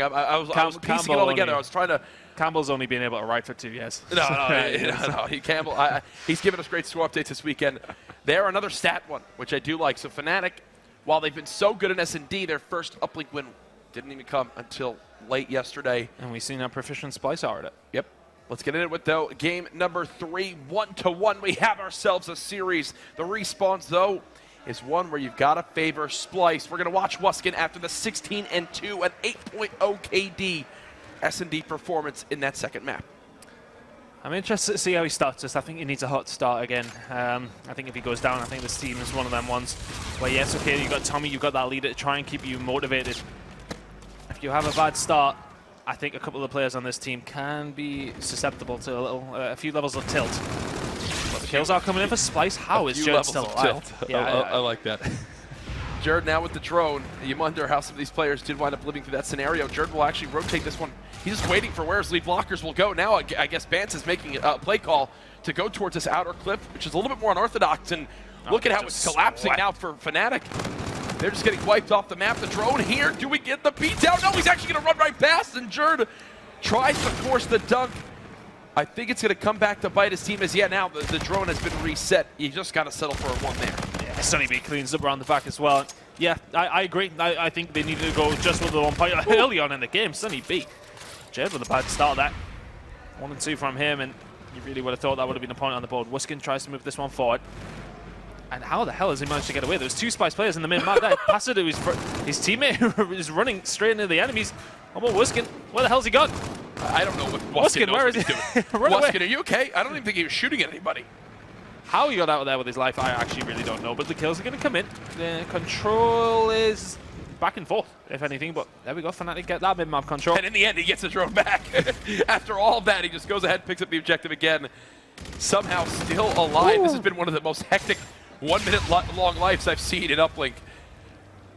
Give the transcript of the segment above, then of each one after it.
I was piecing it all together. I was trying to. Campbell's only been able to ride for 2 years. No. Campbell, he's given us great score updates this weekend. They're another stat one, which I do like. So FNATiC, while they've been so good in S&D, their first uplink win didn't even come until late yesterday. And we've seen how proficient SPLYCE are at it. Yep. Let's get into it, though. Game number 3, 1-1. We have ourselves a series. The respawns, though, is one where you've got to favor SPLYCE. We're going to watch Wuskin after the 16-2 and 8.0 KD S&D performance in that second map. I'm interested to see how he starts this. I think he needs a hot start again. I think if he goes down, I think this team is one of them ones where, yes, okay, you've got Tommy, you've got that leader to try and keep you motivated. If you have a bad start, I think a couple of the players on this team can be susceptible to a few levels of tilt. But the kills are coming in for SPLYCE. How is Jared still alive? Yeah, I like that. Jared now with the drone. You wonder how some of these players did wind up living through that scenario. Jared will actually rotate this one. He's just waiting for where his lead blockers will go. Now I guess Bance is making a play call to go towards this outer cliff, which is a little bit more unorthodox. And look at how it's collapsing now for FNATiC. They're just getting wiped off the map. The drone here. Do we get the beat down? No, he's actually going to run right past. And Jared tries to force the dunk. I think it's going to come back to bite his team as, now the drone has been reset. You just got to settle for a 1 there. Yeah, Sunny B cleans up around the back as well. Yeah, I agree. I think they needed to go just with the 1 point early on in the game. Sunny B. Jared with a bad start there. 1 and 2 from him, and you really would have thought that would have been a point on the board. Wuskin tries to move this one forward. And how the hell has he managed to get away? There's 2 SPLYCE players in the mid map there. Pass it to his teammate who is running straight into the enemies. How about Wuskin? Where the hell's he gone? I don't know what Wuskin where is he doing. Wuskin, are you okay? I don't even think he was shooting at anybody. How he got out of there with his life, I actually really don't know. But the kills are going to come in. The control is back and forth, if anything. But there we go. FNATiC get that mid-map control. And in the end, he gets the drone back. After all of that, he just goes ahead and picks up the objective again. Somehow still alive. Ooh. This has been one of the most hectic 1 minute long lives I've seen in Uplink.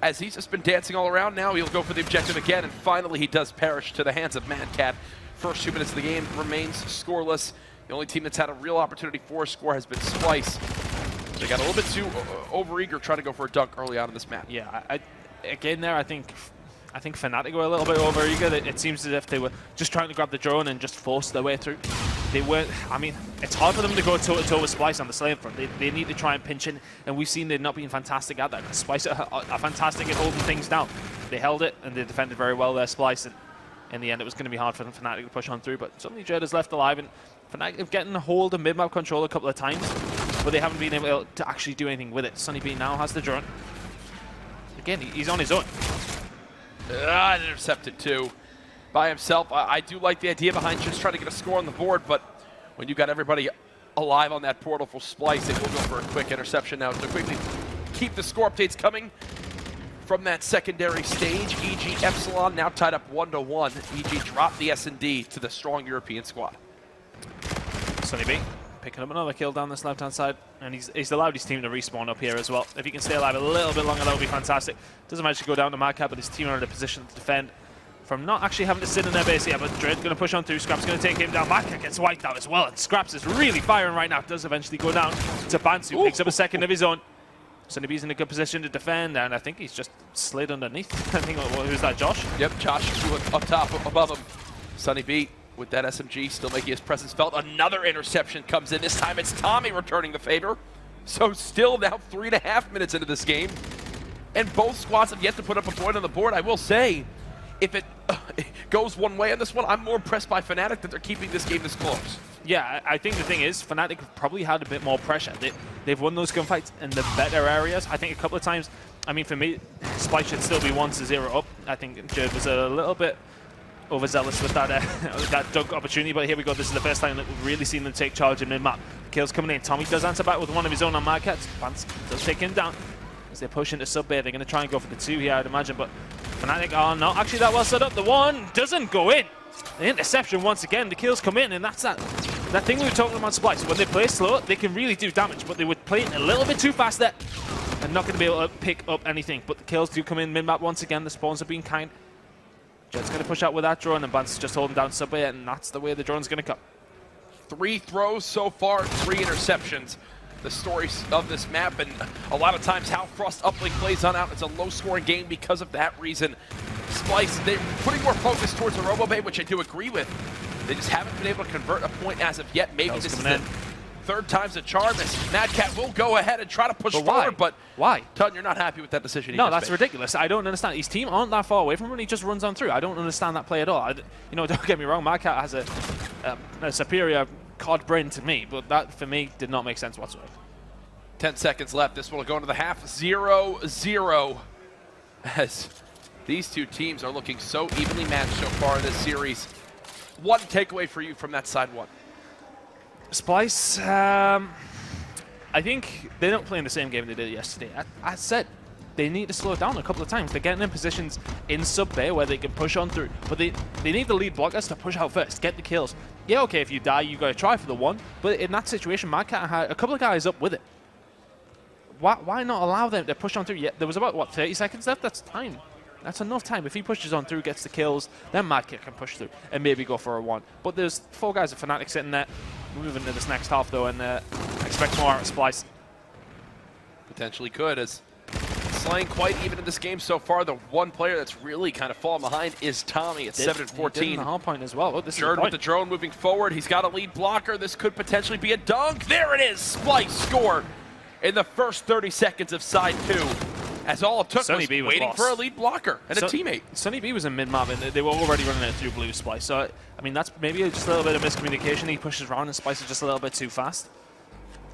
As he's just been dancing all around now, he'll go for the objective again, and finally he does perish to the hands of Mad Cat. First 2 minutes of the game remains scoreless. The only team that's had a real opportunity for a score has been SPLYCE. They got a little bit too overeager trying to go for a dunk early on in this match. Yeah, again there, I think FNATiC were a little bit overeager. It seems as if they were just trying to grab the drone and just force their way through. They weren't, I mean, it's hard for them to go toe-to-toe with SPLYCE on the slave front. They need to try and pinch in, and we've seen they're not being fantastic at that. SPLYCE are fantastic at holding things down. They held it, and they defended very well there, SPLYCE, and in the end it was going to be hard for FNATiC to push on through, but suddenly Jared is left alive, and FNATiC have getting a hold of mid-map control a couple of times, but they haven't been able to actually do anything with it. Sunny B now has the drone. Again, he's on his own. Intercepted too by himself. I do like the idea behind just trying to get a score on the board, but when you've got everybody alive on that portal for SPLYCE, they will go for a quick interception now to quickly keep the score updates coming from that secondary stage. EG Epsilon now tied up 1-1. EG dropped the S&D to the strong European squad. Sunny B picking up another kill down this left-hand side, and he's allowed his team to respawn up here as well. If he can stay alive a little bit longer, that would be fantastic. Doesn't manage to go down to Mad Cat, but his team are in a position to defend from not actually having to sit in their base yet, but Dread's going to push on through. Scraps going to take him down. Mad Cat gets wiped out as well, and Scraps is really firing right now. Does eventually go down to Bance, who picks up a second of his own. Sunny B's in a good position to defend, and I think he's just slid underneath. I think, who's that, Josh? Yep, Josh up top, above him. Sunny B with that SMG still making his presence felt. Another interception comes in. This time it's Tommy returning the favor. So still now 3.5 minutes into this game, and both squads have yet to put up a point on the board. I will say, if it goes one way on this one, I'm more impressed by FNATiC that they're keeping this game this close. Yeah, I think the thing is, FNATiC probably had a bit more pressure. They've won those gunfights in the better areas. I think a couple of times, I mean, for me, SPLYCE should still be 1-0 up. I think Jared was a little bit overzealous with that that dunk opportunity, but here we go. This is the first time that we've really seen them take charge in mid-map. Kills coming in. Tommy does answer back with one of his own on Mad Cat. Bance does take him down as they push into sub-bay. They're going to try and go for the 2 here, I'd imagine, but FNATiC are not actually that well set up. The 1 doesn't go in. The interception once again. The kills come in, and that's that thing we were talking about SPLYCE. When they play slow, they can really do damage, but they would play it a little bit too fast there and not going to be able to pick up anything. But the kills do come in mid-map once again. The spawns are being kind. Jed's going to push out with that drone, and Bance is just holding down sub-bay, and that's the way the drone's going to come. 3 throws so far, 3 interceptions. The stories of this map, and a lot of times how Frost Uplink plays on out. It's a low-scoring game because of that reason. Splyce, they're putting more focus towards the RoboBay, which I do agree with. They just haven't been able to convert a point as of yet. Maybe this is the third time's a charm, as MadCat will go ahead and try to push forward, but why? Tun, you're not happy with that decision. No, that's ridiculous. I don't understand. His team aren't that far away from him, and he just runs on through. I don't understand that play at all. You know, don't get me wrong, MadCat has a superior COD brain to me, but that, for me, did not make sense whatsoever. 10 seconds left. This will go into the half. 0-0. As these two teams are looking so evenly matched so far in this series. One takeaway for you from that side one. SPLYCE, I think they don't play in the same game they did yesterday. I said they need to slow it down a couple of times. They're getting in positions in sub-bay where they can push on through, but they need the lead blockers to push out first, get the kills. Yeah, okay, if you die, you got to try for the one, but in that situation, MadCat had a couple of guys up with it. Why not allow them to push on through? Yeah, there was about, what, 30 seconds left? That's time. That's enough time. If he pushes on through, gets the kills, then MadCat can push through and maybe go for a one. But there's 4 guys at FNATiC sitting there. Moving into this next half, though, and expect more out of SPLYCE. Potentially could, as slaying quite even in this game so far. The one player that's really kind of fallen behind is Tommy at 7-14. He did the hard point as well. Oh, this Jerd with the drone moving forward. He's got a lead blocker. This could potentially be a dunk. There it is. SPLYCE score in the first 30 seconds of side 2. As all it took was waiting for a lead blocker and a teammate. Sunny B was in mid-map, and they were already running it through blue SPLYCE. So, I mean, that's maybe just a little bit of miscommunication. He pushes around, and SPLYCE is just a little bit too fast.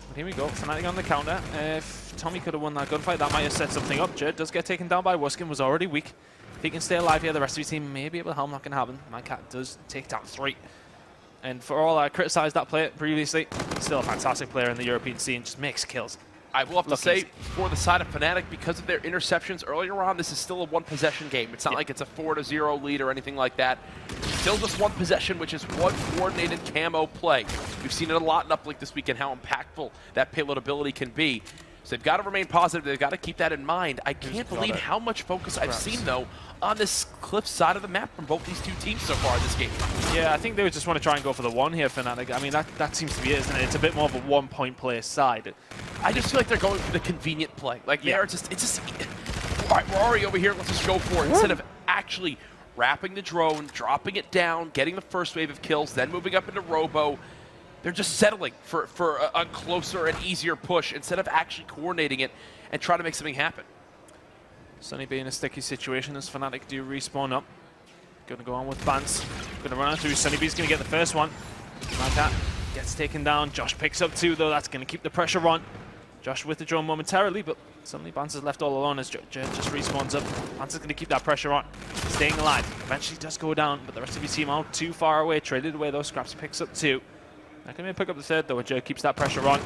But here we go, FNATiC on the counter. If Tommy could have won that gunfight, that might have set something up. Jerd does get taken down by Wuskin, was already weak. If he can stay alive here, the rest of his team may be able to help. Not going to happen. MadCat does take down 3. And for all I criticised that player previously, still a fantastic player in the European scene, just makes kills. I will have to say, for the side of FNATiC, because of their interceptions earlier on, this is still a one-possession game. It's not like it's a 4-0 lead or anything like that. Still just one possession, which is one coordinated camo play. We've seen it a lot in Uplink this weekend, how impactful that payload ability can be. So they've got to remain positive. They've got to keep that in mind. I can't believe how much focus I've seen, though, on this cliff side of the map from both these two teams so far in this game. Yeah, I think they would just want to try and go for the one here, FNATiC. I mean, that seems to be it, isn't it? It's a bit more of a one-point play side. I just feel like they're going for the convenient play. Like, it's just, all right, we're already over here, let's just go for it. Instead of actually wrapping the drone, dropping it down, getting the first wave of kills, then moving up into Robo, they're just settling for a closer and easier push instead of actually coordinating it and trying to make something happen. Sunny B in a sticky situation as FNATiC do respawn up. Gonna go on with Bance. Gonna run out through. Sunny B's gonna get the first one. MadCat gets taken down. Josh picks up 2, though. That's gonna keep the pressure on. Josh with the drone momentarily, but suddenly Bance is left all alone as Jerd just respawns up. Bance is gonna keep that pressure on. Staying alive. Eventually does go down, but the rest of his team out too far away. Traded away those scraps. Picks up 2. Not gonna pick up the 3rd, though. Jerd keeps that pressure on.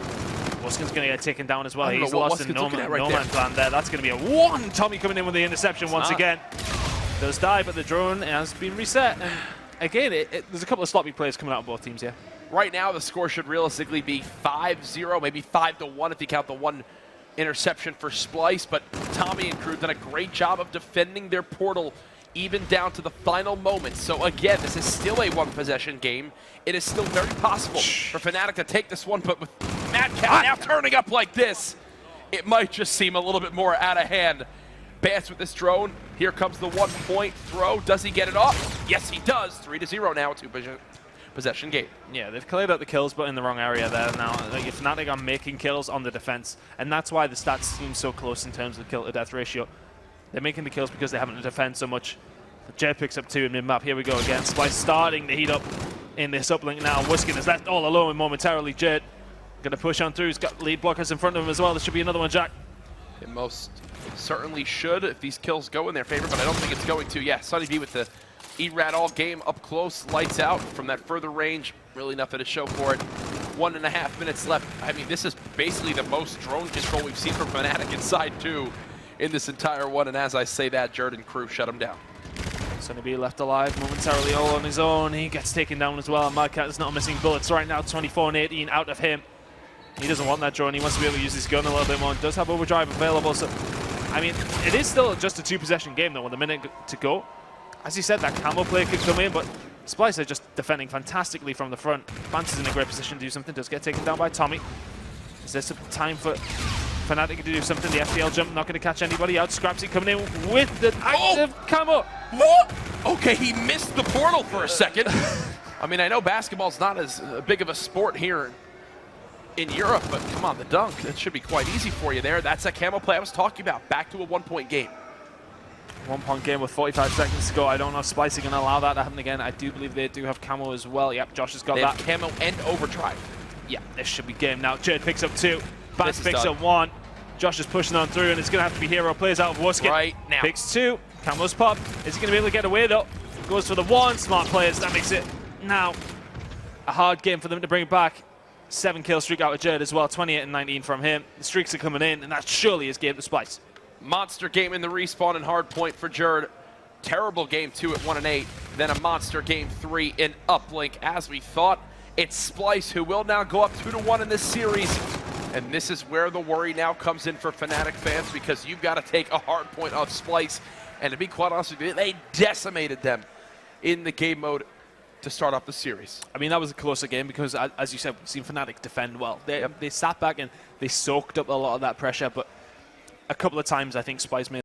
Wuskin's going to get taken down as well. He's lost in no man's land there. That's going to be a 1. Tommy coming in with the interception once again. Does die, but the drone has been reset. And again, there's a couple of sloppy plays coming out of both teams here. Right now, the score should realistically be 5-0, maybe 5-1 if you count the 1 interception for SPLYCE. But Tommy and crew have done a great job of defending their portal even down to the final moments. So again, this is still a one-possession game. It is still very possible for FNATiC to take this one, but with MadCat now turning up like this, it might just seem a little bit more out of hand. Bance with this drone. Here comes the 1-point throw. Does he get it off? Yes, he does. 3-0 now, 2-possession game. Yeah, they've cleared out the kills, but in the wrong area there now. Like, if FNATiC are making kills on the defense, and that's why the stats seem so close in terms of kill-to-death ratio. They're making the kills because they haven't to defend so much. Jerd picks up 2 in mid-map. Here we go again. SPLYCE starting to heat up in this uplink now. Wuskin is left all alone momentarily. Jerd going to push on through. He's got lead blockers in front of him as well. There should be another one, Jack. It most certainly should if these kills go in their favor, but I don't think it's going to. Yeah, Sunny B with the ERAD all game up close, lights out from that further range. Really nothing to show for it. 1.5 minutes left. I mean, this is basically the most drone control we've seen from FNATiC inside 2 in this entire one, and as I say that, Jerd and crew shut him down. Sunny B left alive momentarily all on his own. He gets taken down as well. MadCat is not missing bullets right now. 24 and 18 out of him. He doesn't want that drone. He wants to be able to use his gun a little bit more. Does have overdrive available. So, I mean, it is still just a 2-possession game, though, with a minute to go. As you said, that camo play could come in, but SPLYCE are just defending fantastically from the front. Bance is in a great position to do something. Does get taken down by Tommy. Is this a time for FNATiC to do something. The FPL jump not going to catch anybody out. Scrapsy coming in with the active camo. What? Okay, he missed the portal for a second. I mean, I know basketball's not as big of a sport here in Europe, but come on, the dunk, that should be quite easy for you there. That's that camo play I was talking about. Back to a 1-point game. 1-point game with 45 seconds to go. I don't know if SPLYCE are going to allow that to happen again. I do believe they do have camo as well. Yep, Josh has got They that. have camo and overdrive. Yeah, this should be game now. Jerd picks up 2. Bans is picks done. up 1. Josh is pushing on through, and it's going to have to be Hero plays out of Wusket. Right now. Picks 2. Camo's pop. Is he going to be able to get away, though? Goes for the 1. Smart players. That makes it now a hard game for them to bring it back. 7-kill streak out of Jerd as well. 28 and 19 from him. The streaks are coming in, and that surely is game to SPLYCE. Monster game in the respawn and hard point for Jerd. Terrible game 2 at 1 and 8. Then a monster game 3 in uplink. As we thought, it's SPLYCE who will now go up 2-1 in this series. And this is where the worry now comes in for FNATiC fans, because you've got to take a hard point off SPLYCE. And to be quite honest with you, they decimated them in the game mode to start off the series. I mean, that was a closer game because, as you said, we've seen FNATiC defend well. They sat back and they soaked up a lot of that pressure, but a couple of times I think SPLYCE made